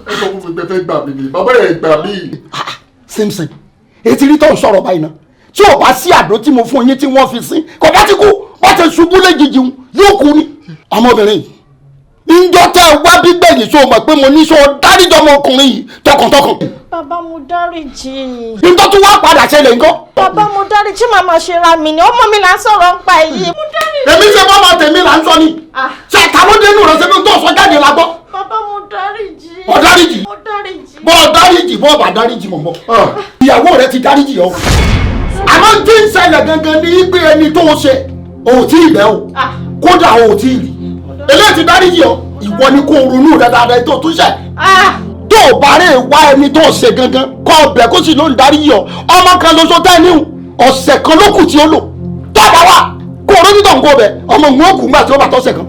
ẹ sọ fún mi pé fẹ́ gbà mí ni bàbá ẹ̀ gbà mí. Simpson etí rí tó ń sọ̀rọ̀ báyìí náà tí ò bá sí àdó tí mo fún yín tí wọ́n fi sí kò bá ti kú wọ́n ti ṣubú léjijì yóò kú ni. ọmọbìnrin yìí ńjọ́ tẹ́ ẹ wá bí gbẹ̀yìn sọ mọ̀ pé mo ní sọ dáríjọ ọmọkùnrin yìí tọkàntọkàn. bàbá mo dáríjì. ńjọ́ tún wá padà ṣẹlẹ̀ nǹkan. bàbá mo dáríjì màmá ṣe ra mi ni ọmọ mi là ń sọ̀rọ̀ ń pa èyí. mo dáríjì. èmi ṣe bọ́mọ tèmi là ń sọ ni. ṣe àtàlódénú rẹ ṣe fi tó sọ jáde la gbọ́. bàbá mo dáríjì. ọ dáríjì. mo dáríjì. bọ́ ọ dáríjì bọ́ ọ bá dáríjì mọ̀ mọ́. ìyàwó rẹ ti dáríjì ọ. àmọ́ tí ń ṣẹlẹ̀ gangan ní pé ẹni tó ṣe òun tí ì bẹ́ o kódà òun tí ì rí eléyìí ti dáríjì ọ ìwọ ni kò ronú dáadáa tó tún ṣe. tó o bá rè wá ẹni tó ṣe gangan kọ́ ọbẹ̀ kó sì ló ń dáríjì ọ ọmọ kan lóṣù tẹ́ níhùn ọ̀sẹ̀ kan ló kù tí ó lò tó bá wà kó o rójú tó ń kó bẹ̀ ọmọ òun ó kù ńgbà tí ó bá tọ́sẹ̀ kan.